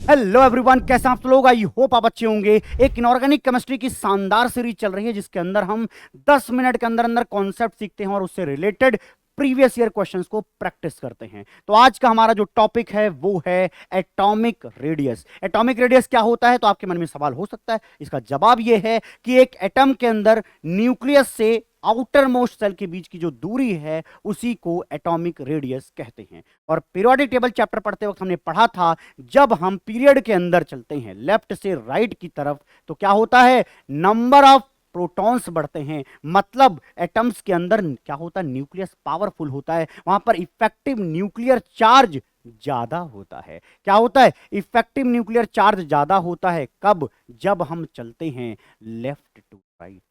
Hello everyone, कैसे आप लोग? आई होप आप अच्छे होंगे। एक इनऑर्गेनिक केमिस्ट्री की शानदार सीरीज चल रही है जिसके अंदर हम 10 मिनट के अंदर अंदर कॉन्सेप्ट सीखते हैं और उससे रिलेटेड प्रीवियस ईयर क्वेश्चंस को प्रैक्टिस करते हैं। तो आज का हमारा जो टॉपिक है वो है एटॉमिक रेडियस। एटॉमिक रेडियस क्या होता है? तो आपके मन में सवाल हो सकता है। इसका जवाब ये है कि एक एटम के अंदर न्यूक्लियस से आउटर मोस्ट सेल के बीच की जो दूरी है उसी को एटॉमिक रेडियस कहते हैं। और पीरियोडिक टेबल चैप्टर पढ़ते वक्त हमने पढ़ा था, जब हम पीरियड के अंदर चलते हैं लेफ्ट से राइट की तरफ तो क्या होता है, नंबर ऑफ प्रोटॉन्स बढ़ते हैं। मतलब एटम्स के अंदर क्या होता है, न्यूक्लियस पावरफुल होता है, वहां पर इफेक्टिव न्यूक्लियर चार्ज ज्यादा होता है। क्या होता है? इफेक्टिव न्यूक्लियर चार्ज ज्यादा होता है। कब? जब हम चलते हैं लेफ्ट टू राइट।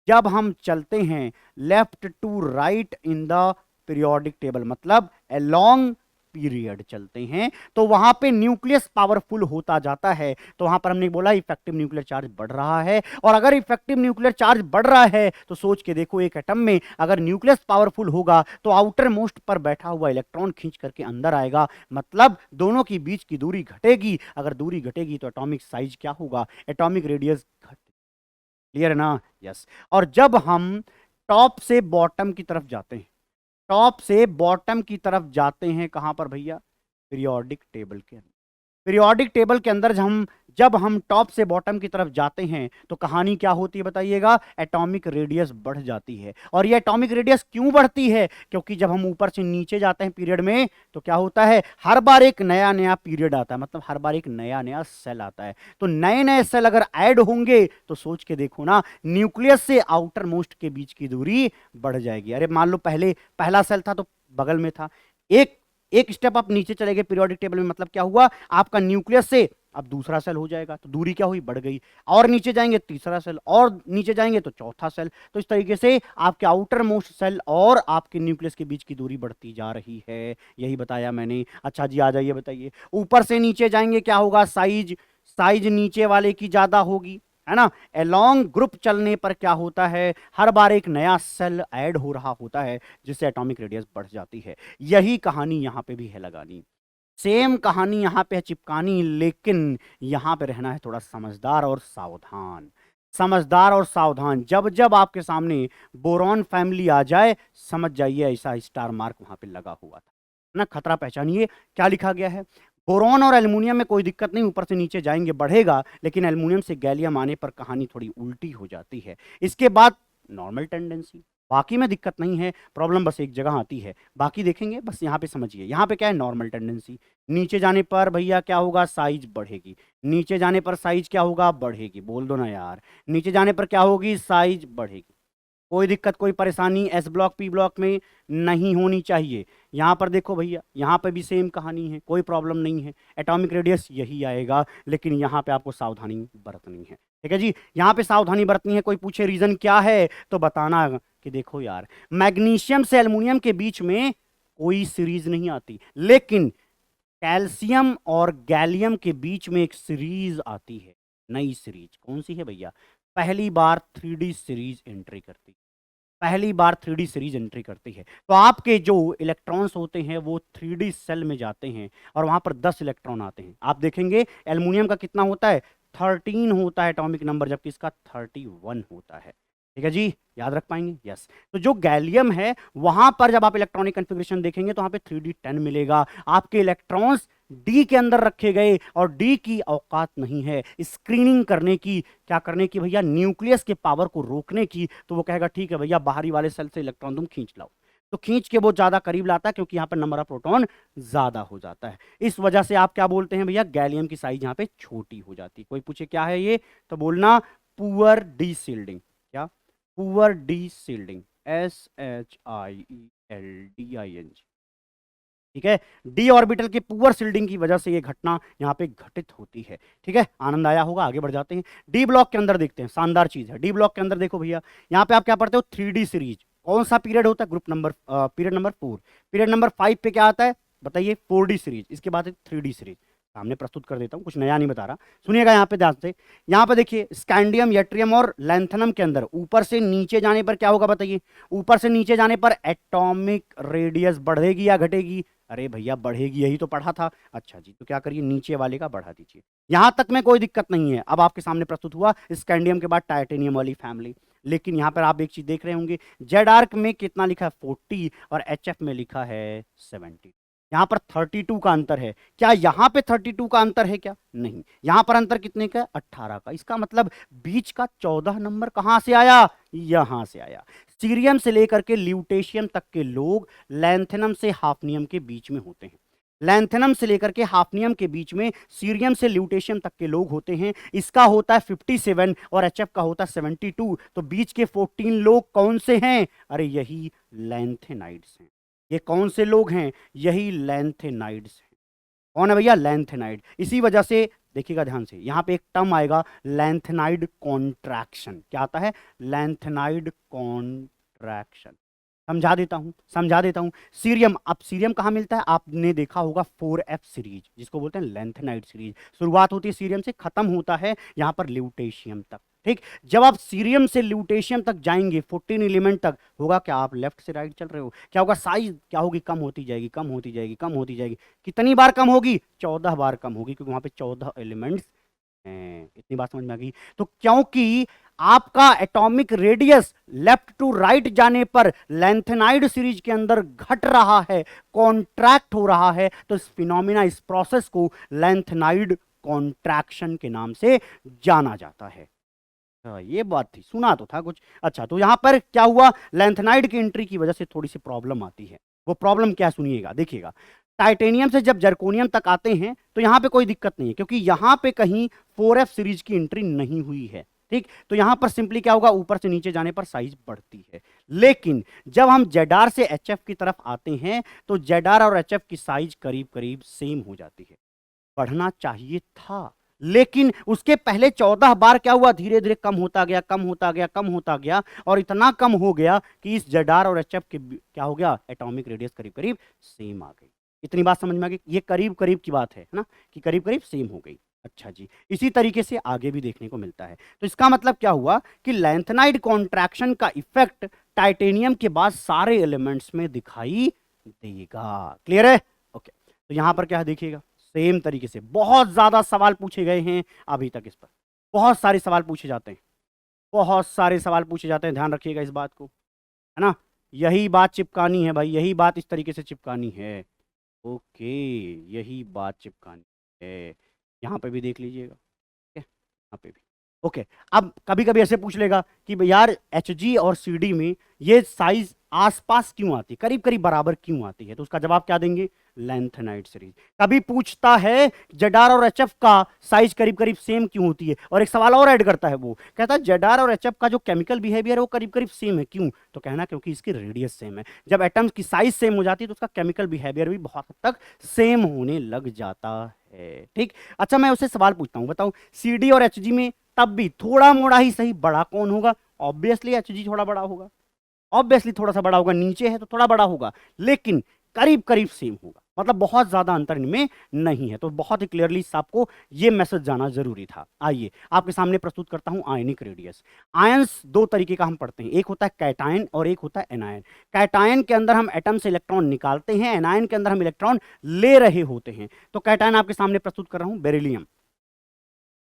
जब हम चलते हैं left to right in the periodic table, मतलब अलोंग पीरियड चलते हैं, तो वहां पे न्यूक्लियस पावरफुल होता जाता है। तो वहां पर हमने बोला इफेक्टिव न्यूक्लियर चार्ज बढ़ रहा है। और अगर इफेक्टिव न्यूक्लियर चार्ज बढ़ रहा है तो सोच के देखो, एक एटम में अगर न्यूक्लियस पावरफुल होगा तो आउटर मोस्ट पर बैठा हुआ इलेक्ट्रॉन खींच करके अंदर आएगा। मतलब दोनों की बीच की दूरी घटेगी। अगर दूरी घटेगी तो एटॉमिक साइज क्या होगा, एटॉमिक रेडियस घट। क्लियर है ना? यस। और जब हम टॉप से बॉटम की तरफ जाते हैं, टॉप से बॉटम की तरफ जाते हैं, कहां पर भैया? पीरियोडिक टेबल के अंदर। पीरियोडिक टेबल के अंदर जब हम टॉप से बॉटम की तरफ जाते हैं तो कहानी क्या होती है बताइएगा? एटॉमिक रेडियस बढ़ जाती है। और ये एटॉमिक रेडियस क्यों बढ़ती है? क्योंकि जब हम ऊपर से नीचे जाते हैं पीरियड में तो क्या होता है, हर बार एक नया नया पीरियड आता है, मतलब हर बार एक नया नया सेल आता है। तो नए नए सेल अगर ऐड होंगे तो सोच के देखो ना, न्यूक्लियस से आउटर मोस्ट के बीच की दूरी बढ़ जाएगी। अरे मान लो पहले पहला सेल था तो बगल में था, एक एक स्टेप आप नीचे चले गए पीरियोडिक टेबल में, मतलब क्या हुआ, आपका न्यूक्लियस से अब दूसरा सेल हो जाएगा, तो दूरी क्या हुई, बढ़ गई। और नीचे जाएंगे तीसरा सेल, और नीचे जाएंगे तो चौथा सेल। तो इस तरीके से आपके आउटर मोस्ट सेल और आपके न्यूक्लियस के बीच की दूरी बढ़ती जा रही है। यही बताया मैंने। अच्छा जी, आ जाइए बताइए, ऊपर से नीचे जाएंगे क्या होगा, साइज साइज नीचे वाले की ज्यादा होगी, है ना। अलोंग ग्रुप चलने पर क्या होता है, हर बार एक नया सेल ऐड हो रहा होता है जिससे एटॉमिक रेडियस बढ़ जाती है। यही कहानी यहां पे भी है लगानी, सेम कहानी यहां पे है चिपकानी, लेकिन यहां पे रहना है थोड़ा समझदार और सावधान। समझदार और सावधान। जब जब आपके सामने बोरॉन फैमिली आ जाए, समझ जाइए ऐसा स्टार मार्क वहां पे लगा हुआ था ना। खतरा पहचानिए, क्या लिखा गया है। बोरॉन और एल्युमिनियम में कोई दिक्कत नहीं, ऊपर से नीचे जाएंगे बढ़ेगा, लेकिन एल्युमिनियम से गैलियम आने पर कहानी थोड़ी उल्टी हो जाती है। इसके बाद नॉर्मल टेंडेंसी, बाकी में दिक्कत नहीं है, प्रॉब्लम बस एक जगह आती है। बाकी देखेंगे, बस यहाँ पे समझिए, यहाँ पे क्या है, नॉर्मल टेंडेंसी। नीचे जाने पर भैया क्या होगा, साइज बढ़ेगी। नीचे जाने पर साइज क्या होगा, बढ़ेगी। बोल दो ना यार, नीचे जाने पर क्या होगी, साइज बढ़ेगी। कोई दिक्कत कोई परेशानी एस ब्लॉक पी ब्लॉक में नहीं होनी चाहिए। यहाँ पर देखो भैया, यहाँ पे भी सेम कहानी है, कोई प्रॉब्लम नहीं है, एटॉमिक रेडियस यही आएगा, लेकिन यहाँ पे आपको सावधानी बरतनी है। ठीक है जी, यहाँ पे सावधानी बरतनी है। कोई पूछे रीजन क्या है तो बताना कि देखो यार, मैग्नीशियम से एल्युमिनियम के बीच में कोई सीरीज नहीं आती, लेकिन कैल्शियम और गैलियम के बीच में एक सीरीज आती है, नई सीरीज। कौन सी है भैया? पहली बार 3D सीरीज एंट्री करती है, पहली बार 3D सीरीज एंट्री करती है। तो आपके जो इलेक्ट्रॉन्स होते हैं वो 3D सेल में जाते हैं और वहां पर 10 इलेक्ट्रॉन आते हैं। आप देखेंगे एल्युमिनियम का कितना होता है, 13 होता है एटॉमिक नंबर, जबकि इसका 31 होता है। ठीक है जी, याद रख पाएंगे? यस। तो जो गैलियम है वहां पर जब आप इलेक्ट्रॉनिक कन्फिग्रेशन देखेंगे तो वहां पे 3D10 मिलेगा। आपके इलेक्ट्रॉन्स डी के अंदर रखे गए और डी की औकात नहीं है स्क्रीनिंग करने की, क्या करने की भैया, न्यूक्लियस के पावर को रोकने की। तो वो कहेगा ठीक है भैया, बाहरी वाले सेल से इलेक्ट्रॉन तुम खींच लाओ। तो खींच के वो ज्यादा करीब लाता है क्योंकि यहाँ पर नंबर ऑफ प्रोटॉन ज्यादा हो जाता है। इस वजह से आप क्या बोलते हैं भैया, गैलियम की साइज यहाँ पे छोटी हो जाती है। कोई पूछे क्या है ये तो बोलना पुअर डी शील्डिंग। क्या? Poor D shielding, SHIELDING। ठीक है, डी ऑर्बिटल के पुअर शील्डिंग की वजह से ये घटना यहाँ पे घटित होती है। ठीक है, आनंद आया होगा। आगे बढ़ जाते हैं, डी ब्लॉक के अंदर देखते हैं, शानदार चीज है। डी ब्लॉक के अंदर देखो भैया, यहाँ पे आप क्या पढ़ते हो, 3D सीरीज। कौन सा पीरियड होता है, group number period number 4। Period number 5 पे क्या आता है बताइए, 4D सीरीज। इसके बाद 3D सीरीज। सामने प्रस्तुत कर देता हूँ, कुछ नया नहीं बता रहा, सुनिएगा यहाँ पे ध्यान से। यहाँ पे देखिए, स्कैंडियम, यट्रियम और लैंथनम के अंदर ऊपर से नीचे जाने पर क्या होगा बताइए, ऊपर से नीचे जाने पर एटॉमिक रेडियस बढ़ेगी या घटेगी? अरे भैया बढ़ेगी, यही तो पढ़ा था। अच्छा जी, तो क्या करिए, नीचे वाले का बढ़ा दीजिए। यहां तक में कोई दिक्कत नहीं है। अब आपके सामने प्रस्तुत हुआ स्कैंडियम के बाद टाइटेनियम वाली फैमिली। लेकिन यहां पर आप एक चीज देख रहे होंगे, जेड आर्क में कितना लिखा है 40 और एचएफ में लिखा है 70। यहां पर 32 का अंतर है। क्या यहां पे 32 का अंतर है? क्या नहीं, यहां पर अंतर कितने का? 18 का। इसका मतलब बीच का 14 नंबर कहां से आया? यहां से आया। सीरियम से लेकर के ल्यूटेशियम तक के लोग लैंथेनम से हाफनियम के बीच में होते हैं। लैंथेनम से लेकर के हाफनियम के बीच में सीरियम से ल्यूटेशियम तक के लोग होते हैं। इसका होता है 57 और एचएफ का होता है 72। तो बीच के 14 लोग कौन से हैं? अरे यही लैंथेनाइड्स हैं। ये कौन से लोग हैं? यही लैंथेनाइड्स हैं। कौन है भैया? लैंथेनाइड। इसी वजह से देखिएगा ध्यान से, यहां पे एक टर्म आएगा लैंथेनाइड कॉन्ट्रैक्शन। क्या आता है? Lanthanide contraction. समझा देता हूं। सीरियम, अब सीरियम कहां मिलता है? आपने देखा होगा 4f सीरीज, जिसको बोलते हैं लैंथेनाइड सीरीज। शुरुआत होती है सीरियम से, खत्म होता है यहां पर ल्यूटेशियम तक। ठीक, जब आप सीरियम से ल्यूटेशियम तक जाएंगे 14 एलिमेंट तक, होगा क्या? आप लेफ्ट से राइट चल रहे हो, क्या होगा? साइज क्या होगी? कम होती जाएगी, कम होती जाएगी, कम होती जाएगी। कितनी बार कम होगी? 14 बार कम होगी, क्योंकि वहां पे 14 एलिमेंट्स हैं। इतनी बात समझ में आ गई? तो क्योंकि आपका atomic radius left to right जाने पर लैंथेनाइड सीरीज के अंदर घट रहा है, कॉन्ट्रैक्ट हो रहा है, तो इस फिनोमिना, इस प्रोसेस को लैंथेनाइड कॉन्ट्रैक्शन के नाम से जाना जाता है। ये बात थी, सुना तो था कुछ। अच्छा, तो यहां पर क्या हुआ? लैंथेनाइड की एंट्री की वजह से थोड़ी सी प्रॉब्लम आती है। वो प्रॉब्लम क्या? सुनिएगा, देखिएगा। टाइटेनियम से जब जर्कोनियम तक आते हैं तो यहां पे कोई दिक्कत नहीं है, क्योंकि यहां पे कहीं 4f सीरीज की एंट्री नहीं हुई है। ठीक, तो यहां पर सिंपली क्या होगा? ऊपर से नीचे जाने पर साइज बढ़ती है। लेकिन जब हम जेडार से एचएफ की तरफ आते हैं तो जेडार और एचएफ की साइज करीब करीब सेम हो जाती है। बढ़ना चाहिए था, लेकिन उसके पहले 14 बार क्या हुआ? धीरे धीरे कम होता गया, कम होता गया, कम होता गया, और इतना कम हो गया कि इस जेडार और एचएफ के क्या हो गया? एटॉमिक रेडियस करीब करीब सेम आ गई। इतनी बात समझ में आ गई? ये करीब करीब की बात है ना, कि करीब करीब सेम हो गई। अच्छा जी, इसी तरीके से आगे भी देखने को मिलता है। तो इसका मतलब क्या हुआ कि लैंथेनाइड कॉन्ट्रैक्शन का इफेक्ट टाइटेनियम के बाद सारे एलिमेंट्स में दिखाई देगा। क्लियर है? ओके, तो यहां पर क्या देखिएगा, सेम तरीके से बहुत ज्यादा सवाल पूछे गए हैं अभी तक। इस पर बहुत सारे सवाल पूछे जाते हैं, बहुत सारे सवाल पूछे जाते हैं, ध्यान रखिएगा इस बात को, है ना। यही बात चिपकानी है भाई, यही बात इस तरीके से चिपकानी है। ओके, यही बात चिपकानी है। यहां पे भी देख लीजिएगा, ठीक है, यहाँ पे भी। ओके, अब कभी कभी ऐसे पूछ लेगा कि यार एच और सी में ये साइज आसपास क्यों आती है, करीब करीब बराबर क्यों आती है? तो उसका जवाब क्या देंगे? Lanthanide series. कभी पूछता है जेडार और एचएफ का साइज करीब करीब सेम क्यों होती है, और एक सवाल और ऐड करता है, वो कहता है जेडार और एचएफ का जो केमिकल बिहेवियर है वो करीब करीब सेम है, क्यों? तो कहना क्योंकि इसकी रेडियस सेम है। जब एटम्स की साइज सेम हो जाती है तो उसका केमिकल बिहेवियर भी बहुत हद तक सेम होने लग जाता है। ठीक, अच्छा मैं उससे सवाल पूछता हूं, बताओ सी और एच में तब भी थोड़ा मोड़ा ही सही बड़ा कौन होगा? ऑब्वियसली एच थोड़ा बड़ा होगा, ऑब्वियसली थोड़ा सा बड़ा होगा, नीचे है तो थोड़ा बड़ा होगा, लेकिन करीब करीब सेम होगा, मतलब बहुत ज्यादा अंतर इनमें नहीं है। तो बहुत ही क्लियरली आपको ये मैसेज जाना जरूरी था। आइए आपके सामने प्रस्तुत करता हूं आयनिक रेडियस। आयंस दो तरीके का हम पढ़ते हैं, एक होता है कैटायन और एक होता है एनायन। कैटायन के अंदर हम एटम से इलेक्ट्रॉन निकालते हैं, एनायन के अंदर हम इलेक्ट्रॉन ले रहे होते हैं। तो कैटायन आपके सामने प्रस्तुत कर रहा हूं, बेरिलियम।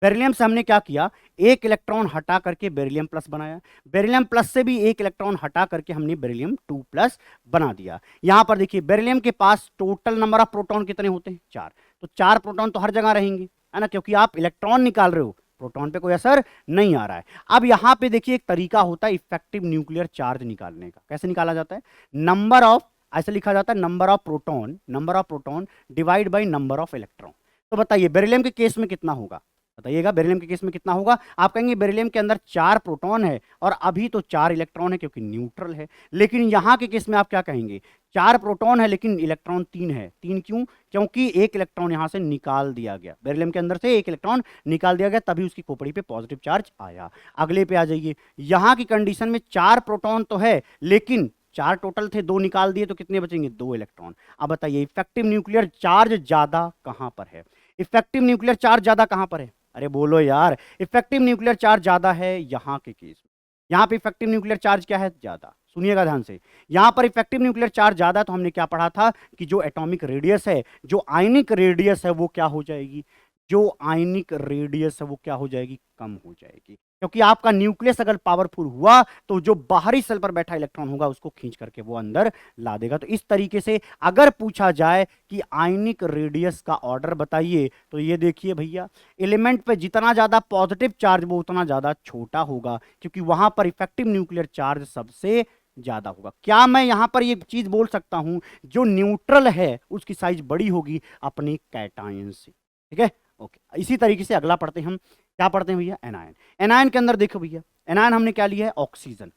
बेरिलियम से हमने क्या किया? एक इलेक्ट्रॉन हटा करके बेरिलियम प्लस बनाया, बेरिलियम प्लस से भी एक इलेक्ट्रॉन हटा करके हमने बेरिलियम 2 प्लस बना दिया। यहां पर देखिए बेरिलियम के पास टोटल नंबर ऑफ प्रोटॉन कितने होते हैं? 4। तो 4 प्रोटॉन तो हर जगह रहेंगे, है ना, क्योंकि आप इलेक्ट्रॉन निकाल रहे हो, प्रोटॉन पे कोई असर नहीं आ रहा है। अब यहां पे देखिए एक तरीका होता है इफेक्टिव न्यूक्लियर चार्ज निकालने का। कैसे निकाला जाता है? नंबर ऑफ, ऐसे लिखा जाता है number of proton divide by number of electron. तो बताइए बेरिलियम के केस में कितना होगा? बताइएगा, बेरिलियम के केस में कितना होगा? आप कहेंगे बेरिलियम के अंदर 4 प्रोटॉन है और अभी तो 4 इलेक्ट्रॉन है क्योंकि न्यूट्रल है। लेकिन यहां के केस में आप क्या कहेंगे? 4 प्रोटॉन है लेकिन इलेक्ट्रॉन 3 है। 3 क्यों? क्योंकि एक इलेक्ट्रॉन यहां से निकाल दिया गया, बेरिलियम के अंदर से एक इलेक्ट्रॉन निकाल दिया गया, तभी उसकी खोपड़ी पे पॉजिटिव चार्ज आया। अगले पे आ जाइए, यहां की कंडीशन में 4 प्रोटॉन तो है लेकिन 4 टोटल थे, 2 निकाल दिए तो कितने बचेंगे? 2 इलेक्ट्रॉन। अब बताइए इफेक्टिव न्यूक्लियर चार्ज ज्यादा कहां पर है? इफेक्टिव न्यूक्लियर चार्ज ज्यादा कहां पर है? अरे बोलो यार, इफेक्टिव न्यूक्लियर चार्ज ज्यादा है यहां के केस में। यहां पे इफेक्टिव न्यूक्लियर चार्ज क्या है? ज्यादा। सुनिएगा ध्यान से। यहां पर इफेक्टिव न्यूक्लियर चार्ज ज्यादा है तो हमने क्या पढ़ा था कि जो एटॉमिक रेडियस है, जो आयनिक रेडियस है वो क्या हो जाएगी, जो आयनिक रेडियस है वो क्या हो जाएगी, कम हो जाएगी। क्योंकि आपका न्यूक्लियस अगर पावरफुल हुआ तो जो बाहरी सेल पर बैठा इलेक्ट्रॉन होगा उसको खींच करके वो अंदर ला देगा। तो इस तरीके से अगर पूछा जाए कि आयनिक रेडियस का ऑर्डर बताइए, तो ये देखिए भैया, एलिमेंट पे जितना ज्यादा पॉजिटिव चार्ज वो उतना ज्यादा छोटा होगा, क्योंकि वहां पर इफेक्टिव न्यूक्लियर चार्ज सबसे ज्यादा होगा। क्या मैं यहां पर ये चीज बोल सकता हूं, जो न्यूट्रल है उसकी साइज बड़ी होगी अपनी कैटायन से, ठीक है। ओके, इसी तरीके से अगला पढ़ते हैं हम। क्या पढ़ते हैं भैया, एनायन। एनायन के अंदर देखो भैया, एनायन हमने क्या लिया है, ऑक्सीजन।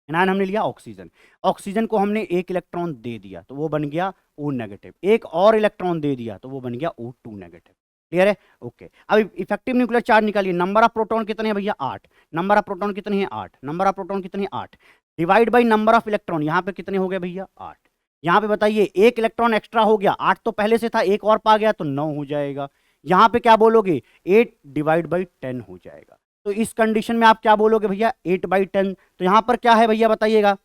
एनायन हमने लिया ऑक्सीजन। ऑक्सीजन को हमने एक इलेक्ट्रॉन दे दिया तो वो बन गया O नेगेटिव, एक और इलेक्ट्रॉन दे दिया तो वो बन गया O2 नेगेटिव। क्लियर है? ओके, अब इफेक्टिव न्यूक्लियर चार्ज निकालिए। नंबर ऑफ प्रोटॉन कितने हैं भैया, 8। नंबर ऑफ प्रोटॉन कितने हैं, 8। नंबर ऑफ प्रोटॉन कितने हैं, 8। Divide by number of electron, यहां पे कितने हो गए भैया, 8। यहां पे बताइए, एक इलेक्ट्रॉन एक्स्ट्रा हो गया, 8 तो पहले से था, एक और पा गया तो 9 हो जाएगा। यहां पे क्या बोलोगे, 8 डिवाइड बाई 10 हो जाएगा। तो इस कंडीशन में आप क्या बोलोगे भैया, 8/10। तो यहां पर क्या है भैया बताइएगा,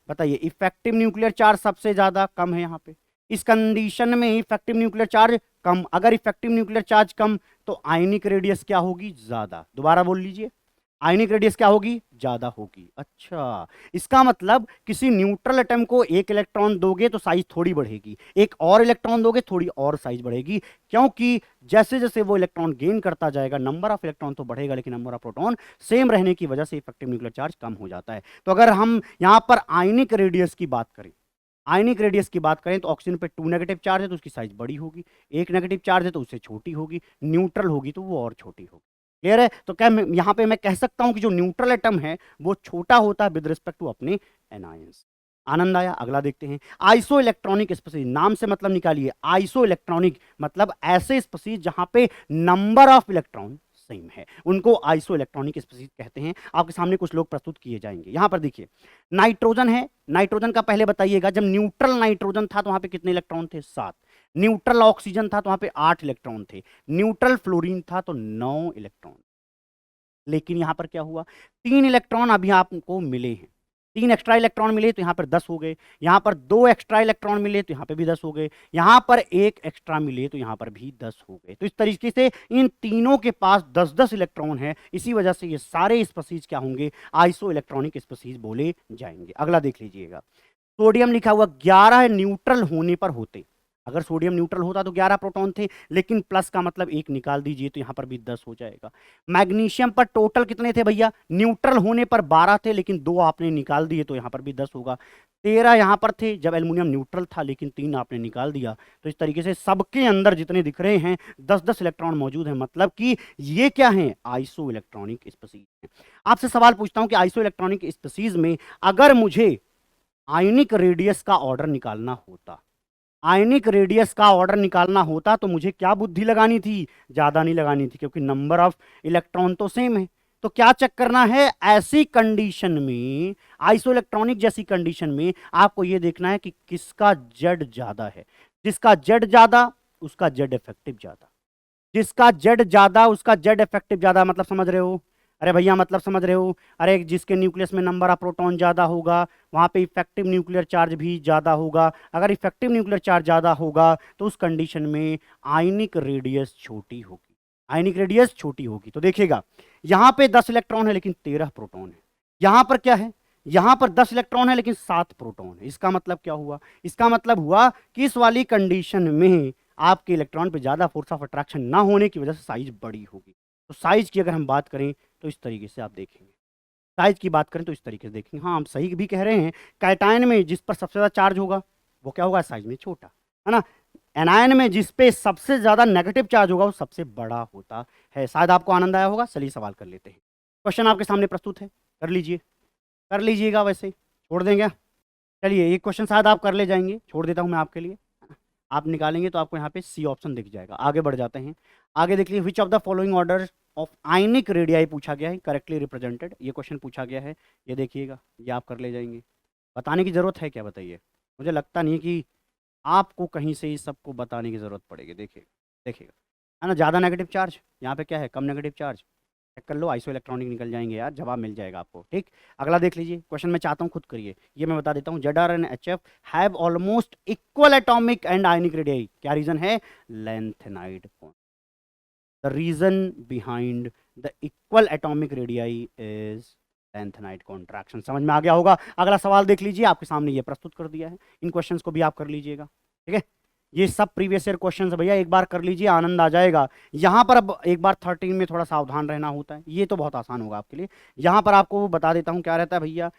बताइए। इफेक्टिव न्यूक्लियर चार्ज सबसे ज्यादा, कम है यहां पे। इस कंडीशन में इफेक्टिव न्यूक्लियर चार्ज कम, अगर इफेक्टिव न्यूक्लियर चार्ज कम तो आयनिक रेडियस क्या होगी, ज्यादा। दोबारा बोल लीजिए, आयनिक रेडियस क्या होगी, ज्यादा होगी। अच्छा, इसका मतलब किसी न्यूट्रल एटम को एक इलेक्ट्रॉन दोगे तो साइज थोड़ी बढ़ेगी, एक और इलेक्ट्रॉन दोगे थोड़ी और साइज बढ़ेगी, क्योंकि जैसे जैसे वो इलेक्ट्रॉन गेन करता जाएगा नंबर ऑफ इलेक्ट्रॉन तो बढ़ेगा, लेकिन नंबर ऑफ प्रोटॉन सेम रहने की वजह से इफेक्टिव न्यूक्लियर चार्ज कम हो जाता है। तो अगर हम यहां पर आयनिक रेडियस की बात करें, आयनिक रेडियस की बात करें तो ऑक्सीजन पे 2 नेगेटिव चार्ज है तो उसकी साइज बड़ी होगी, एक नेगेटिव चार्ज है तो उससे छोटी होगी, न्यूट्रल होगी तो वो और छोटी होगी। क्लियर है? तो क्या यहां पे मैं कह सकता हूं कि जो न्यूट्रल एटम है वो छोटा होता है विद रिस्पेक्ट टू अपने एनायंस। आनंद आया? अगला देखते हैं, आइसो इलेक्ट्रॉनिक स्पीसीज। नाम से मतलब निकालिए, आइसो इलेक्ट्रॉनिक मतलब ऐसे स्पीसीज जहां पे नंबर ऑफ इलेक्ट्रॉन सेम है, उनको आइसो इलेक्ट्रॉनिक स्पीसीज कहते हैं। आपके सामने कुछ लोग प्रस्तुत किए जाएंगे। यहां पर देखिए, नाइट्रोजन है। नाइट्रोजन का पहले बताइएगा, जब न्यूट्रल नाइट्रोजन था तो वहां पे कितने इलेक्ट्रॉन थे, 7। न्यूट्रल ऑक्सीजन था तो वहां पे 8 इलेक्ट्रॉन थे। न्यूट्रल फ्लोरीन था तो 9 इलेक्ट्रॉन। लेकिन यहां पर क्या हुआ, 3 इलेक्ट्रॉन अभी आपको मिले हैं, 3 एक्स्ट्रा इलेक्ट्रॉन मिले तो यहां पर 10 हो गए, यहां पर 2 एक्स्ट्रा इलेक्ट्रॉन मिले तो यहां पे भी 10 हो गए, यहां पर 1 एक्स्ट्रा मिले तो यहां पर भी 10 हो गए। तो इस तरीके से इन तीनों के पास 10-10 इलेक्ट्रॉन है, इसी वजह से ये सारे स्पीसीज क्या होंगे, आइसो इलेक्ट्रॉनिक स्पीसीज बोले जाएंगे। अगला देख लीजिएगा, सोडियम लिखा हुआ, 11 न्यूट्रल होने पर होते। अगर सोडियम न्यूट्रल होता तो 11 प्रोटॉन थे, लेकिन प्लस का मतलब 1 निकाल दीजिए तो यहां पर भी 10 हो जाएगा। मैग्नीशियम पर टोटल कितने थे भैया, न्यूट्रल होने पर 12 थे, लेकिन 2 आपने निकाल दिए तो यहां पर भी 10 होगा। 13 यहां पर थे जब एल्युमिनियम न्यूट्रल था, लेकिन 3 आपने निकाल दिया। तो इस तरीके से सबके अंदर जितने दिख रहे हैं 10-10 इलेक्ट्रॉन मौजूद है, मतलब कि ये क्या है, आइसो इलेक्ट्रॉनिक स्पीसीज है। आपसे सवाल पूछता हूं कि आइसो इलेक्ट्रॉनिक स्पीसीज में अगर मुझे आयनिक रेडियस का ऑर्डर निकालना होता, आयनिक रेडियस का ऑर्डर निकालना होता तो मुझे क्या बुद्धि लगानी थी, ज्यादा नहीं लगानी थी, क्योंकि नंबर ऑफ इलेक्ट्रॉन तो सेम है। तो क्या चेक करना है, ऐसी कंडीशन में, आइसो इलेक्ट्रॉनिक जैसी कंडीशन में आपको यह देखना है कि किसका जेड ज्यादा है। जिसका जेड ज्यादा उसका जेड इफेक्टिव ज्यादा, जिसका जेड ज्यादा उसका जेड इफेक्टिव ज्यादा। मतलब समझ रहे हो, अरे भैया मतलब समझ रहे हो, अरे जिसके न्यूक्लियस में नंबर ऑफ प्रोटॉन ज्यादा होगा वहां पे इफेक्टिव न्यूक्लियर चार्ज भी ज्यादा होगा। अगर इफेक्टिव न्यूक्लियर चार्ज ज्यादा होगा तो उस कंडीशन में आयनिक रेडियस छोटी होगी, आयनिक रेडियस छोटी होगी। तो देखिएगा, यहां पे 10 इलेक्ट्रॉन है लेकिन 13 प्रोटॉन है। यहां पर क्या है, यहां पर 10 इलेक्ट्रॉन है लेकिन 7 प्रोटॉन है। इसका मतलब क्या हुआ, इसका मतलब हुआ कि इस वाली कंडीशन में आपके इलेक्ट्रॉन पे ज्यादा फोर्स ऑफ अट्रैक्शन ना होने की वजह से साइज बड़ी होगी। तो साइज की अगर हम बात करें तो इस तरीके से आप देखेंगे, साइज की बात करें तो इस तरीके से देखेंगे। हाँ, हम सही भी कह रहे हैं, कैटायन में जिस पर सबसे ज्यादा चार्ज होगा वो क्या होगा, साइज में छोटा, है ना। एनायन में जिस पे सबसे ज्यादा नेगेटिव चार्ज होगा वो सबसे बड़ा होता है। शायद आपको आनंद आया होगा। चलिए सवाल कर लेते हैं। क्वेश्चन आपके सामने प्रस्तुत है, कर लीजिए, कर लीजिएगा, वैसे छोड़ देंगे। चलिए, एक क्वेश्चन शायद आप कर ले जाएंगे, छोड़ देता हूं मैं आपके लिए। आप निकालेंगे तो आपको यहाँ पे सी ऑप्शन दिख जाएगा। आगे बढ़ जाते हैं, आगे देख लीजिए, which of the following order of ionic radii पूछा गया है, करेक्टली रिप्रेजेंटेड, ये क्वेश्चन पूछा गया है। ये देखिएगा, ये आप कर ले जाएंगे। बताने की जरूरत है क्या, बताइए। मुझे लगता नहीं कि आपको कहीं से इस सबको बताने की जरूरत पड़ेगी। देखिए, देखिएगा, है ना, ज़्यादा नेगेटिव चार्ज, यहाँ पे क्या है, कम नेगेटिव चार्ज, चेक कर लो, आइसो इलेक्ट्रॉनिक निकल जाएंगे यार, जवाब मिल जाएगा आपको। ठीक, अगला देख लीजिए क्वेश्चन, मैं चाहता हूं खुद करिए, ये मैं बता देता हूं। ZR and HF have almost equal atomic and ionic radii. क्या रीजन है? Lanthanide bond. The reason behind the equal atomic radii is lanthanide contraction. समझ में आ गया होगा। अगला सवाल देख लीजिए, आपके सामने ये प्रस्तुत कर दिया है, इन क्वेश्चंस को भी आप कर लीजिएगा। ठीक है, ये सब प्रीवियस ईयर क्वेश्चंस है भैया, एक बार कर लीजिए, आनंद आ जाएगा। यहां पर अब एक बार 13 में थोड़ा सावधान रहना होता है, ये तो बहुत आसान होगा आपके लिए। यहां पर आपको बता देता हूं क्या रहता है भैया,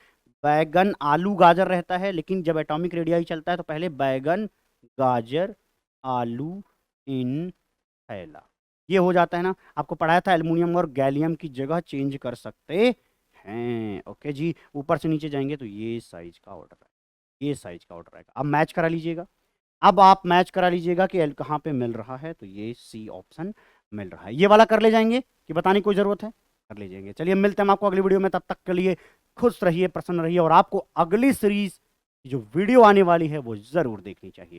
बैगन आलू गाजर रहता है, लेकिन जब एटॉमिक रेडियाई चलता है तो पहले बैगन गाजर आलू इन थैला, ये हो जाता है ना। आपको पढ़ाया था एल्युमिनियम और गैलियम की जगह चेंज कर सकते हैं। ओके जी, ऊपर से नीचे जाएंगे तो ये साइज का ऑर्डर है, ये साइज का ऑर्डर आएगा। अब मैच करा लीजिएगा, अब आप मैच करा लीजिएगा कि एल कहाँ पे मिल रहा है, तो ये सी ऑप्शन मिल रहा है। ये वाला कर ले जाएंगे कि बताने की कोई जरूरत है, कर ले जाएंगे। चलिए मिलते हैं हम आपको अगली वीडियो में, तब तक के लिए खुश रहिए, प्रसन्न रहिए, और आपको अगली सीरीज जो वीडियो आने वाली है वो जरूर देखनी चाहिए।